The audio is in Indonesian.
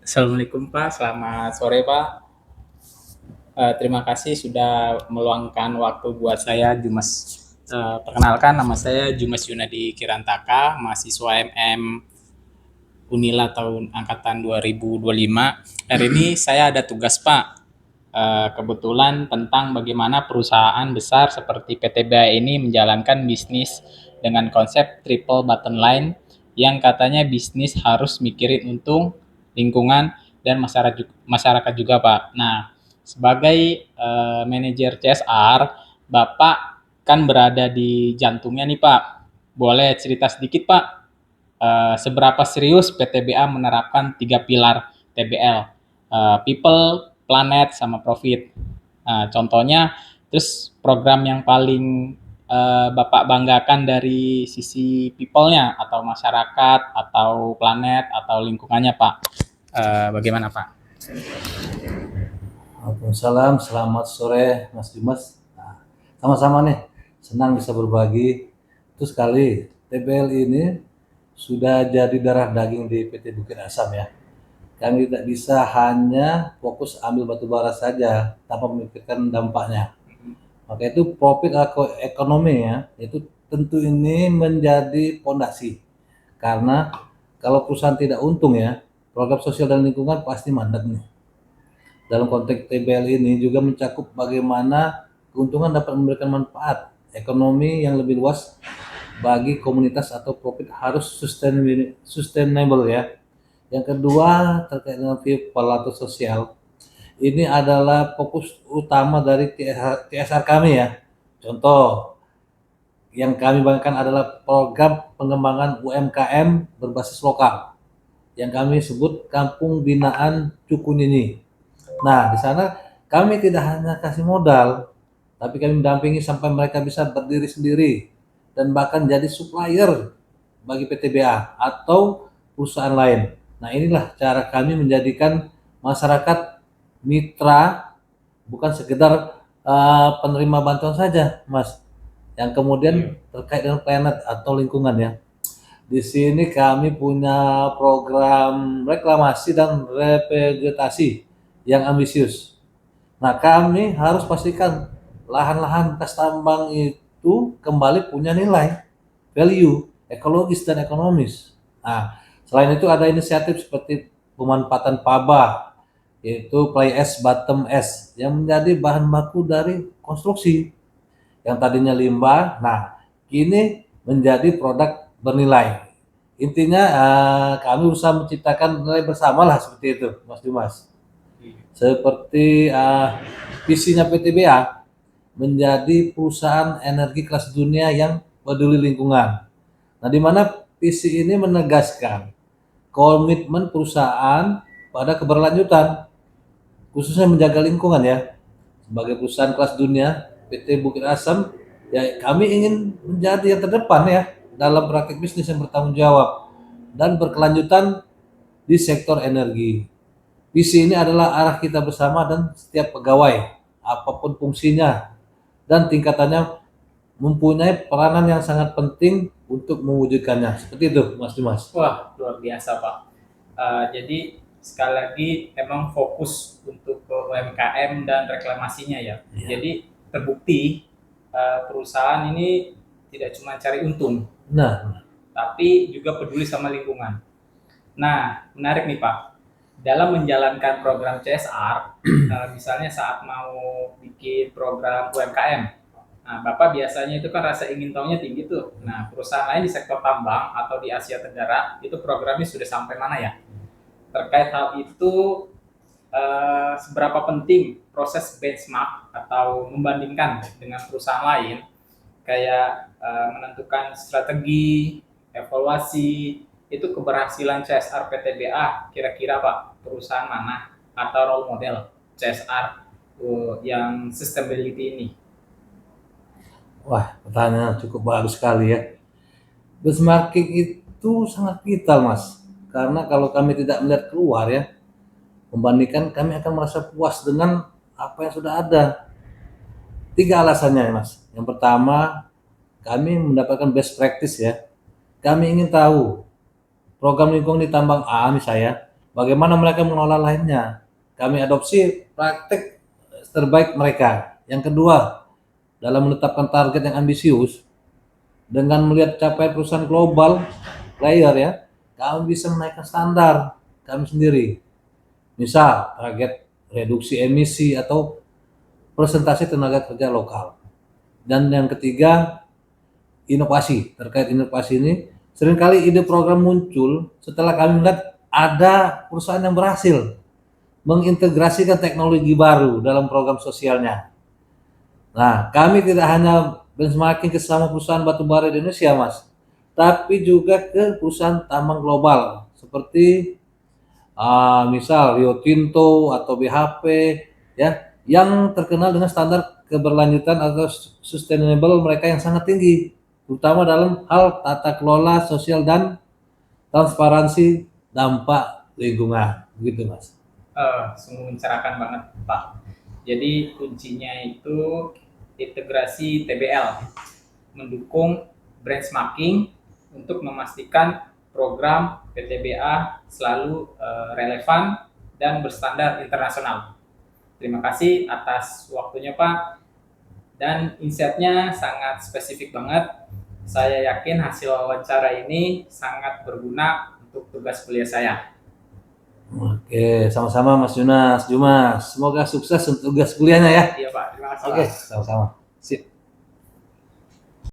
Assalamualaikum Pak, selamat sore Pak. Terima kasih sudah meluangkan waktu buat saya, Jumas. Perkenalkan, nama saya Jumas Yunadi Kirantaka, mahasiswa MM Unila tahun angkatan 2025. Hari ini saya ada tugas Pak. Kebetulan tentang bagaimana perusahaan besar seperti PTBA ini menjalankan bisnis dengan konsep triple bottom line yang katanya bisnis harus mikirin untung, lingkungan, dan masyarakat juga Pak. Nah, sebagai manajer CSR, Bapak kan berada di jantungnya nih Pak. Boleh cerita sedikit Pak, seberapa serius PTBA menerapkan tiga pilar TBL, people, planet, sama profit. Contohnya, terus program yang paling Bapak banggakan dari sisi people-nya, atau masyarakat, atau planet, atau lingkungannya, Pak. Bagaimana, Pak? Waalaikumsalam, selamat sore Mas Dimas. Nah, sama-sama nih, senang bisa berbagi. Itu sekali, TBL ini sudah jadi darah daging di PT Bukit Asam ya. Kami tidak bisa hanya fokus ambil batu bara saja tanpa memikirkan dampaknya. Maka itu profit atau ekonomi ya, itu tentu ini menjadi pondasi. Karena kalau perusahaan tidak untung ya, program sosial dan lingkungan pasti mandek nih. Dalam konteks TBL ini juga mencakup bagaimana keuntungan dapat memberikan manfaat ekonomi yang lebih luas bagi komunitas atau profit harus sustainable ya. Yang kedua terkait dengan people atau sosial, ini adalah fokus utama dari CSR kami ya. Contoh yang kami banggakan adalah program pengembangan UMKM berbasis lokal yang kami sebut Kampung Binaan Cukunini. Nah, di sana kami tidak hanya kasih modal, tapi kami mendampingi sampai mereka bisa berdiri sendiri dan bahkan jadi supplier bagi PTBA atau perusahaan lain. Nah, inilah cara kami menjadikan masyarakat mitra, bukan sekedar penerima bantuan saja, Mas. Yang kemudian terkait dengan planet atau lingkungan ya. Di sini kami punya program reklamasi dan revegetasi yang ambisius. Nah, kami harus pastikan lahan-lahan bekas tambang itu kembali punya nilai, value, ekologis dan ekonomis. Nah, selain itu ada inisiatif seperti pemanfaatan pabah, yaitu fly ash bottom ash yang menjadi bahan baku dari konstruksi yang tadinya limbah. Nah, kini menjadi produk bernilai. Intinya kami berusaha menciptakan nilai bersama lah seperti itu, Mas Dimas. Seperti visinya PTBA menjadi perusahaan energi kelas dunia yang peduli lingkungan. Nah, di mana visi ini menegaskan komitmen perusahaan pada keberlanjutan, khususnya menjaga lingkungan ya. Sebagai perusahaan kelas dunia, PT Bukit Asam, ya kami ingin menjadi yang terdepan ya dalam praktik bisnis yang bertanggung jawab dan berkelanjutan di sektor energi. Visi ini adalah arah kita bersama dan setiap pegawai, apapun fungsinya dan tingkatannya mempunyai peranan yang sangat penting untuk mewujudkannya. Seperti itu, Mas Dimas. Wah, luar biasa, Pak. Jadi, sekali lagi, emang fokus untuk ke UMKM dan reklamasinya ya. Iya. Jadi, terbukti perusahaan ini tidak cuma cari untung, Nah, tapi juga peduli sama lingkungan. Nah, menarik nih Pak. Dalam menjalankan program CSR, misalnya saat mau bikin program UMKM, nah Bapak biasanya itu kan rasa ingin tahunya tinggi tuh. Nah, perusahaan lain di sektor tambang atau di Asia Tenggara itu programnya sudah sampai mana ya? Terkait hal itu, seberapa penting proses benchmark atau membandingkan dengan perusahaan lain, kayak menentukan strategi, evaluasi, itu keberhasilan CSR PTBA kira-kira Pak, perusahaan mana atau role model CSR yang sustainability ini? wah, pertanyaan cukup bagus sekali ya. Benchmarking itu sangat vital, Mas. Karena kalau kami tidak melihat keluar ya, membandingkan kami akan merasa puas dengan apa yang sudah ada. Tiga alasannya, Mas. Yang pertama, kami mendapatkan best practice ya. Kami ingin tahu program lingkungan di tambang A misalnya bagaimana mereka mengelola lainnya. Kami adopsi praktek terbaik mereka. Yang kedua, dalam menetapkan target yang ambisius, dengan melihat capaian perusahaan global player ya, kami bisa menaikkan standar kami sendiri. Misal, target reduksi emisi atau presentasi tenaga kerja lokal. Dan yang ketiga, inovasi. Terkait inovasi ini, seringkali ide program muncul setelah kami melihat ada perusahaan yang berhasil mengintegrasikan teknologi baru dalam program sosialnya. Nah, kami tidak hanya benchmarking ke sama perusahaan batubara di Indonesia, Mas, tapi juga ke perusahaan tambang global seperti misal Rio Tinto atau BHP ya, yang terkenal dengan standar keberlanjutan atau sustainable mereka yang sangat tinggi, terutama dalam hal tata kelola sosial dan transparansi dampak lingkungan, begitu Mas. Sungguh mencerahkan banget Pak. Jadi kuncinya itu integrasi TBL, mendukung benchmarking untuk memastikan program PTBA selalu relevan dan berstandar internasional. Terima kasih atas waktunya Pak, dan insight-nya sangat spesifik banget. Saya yakin hasil wawancara ini sangat berguna untuk tugas kuliah saya. Oke, sama-sama Mas Jumas. Semoga sukses untuk tugas kuliahnya ya. Iya Pak, terima kasih Oke, Pak. sama-sama. Sip.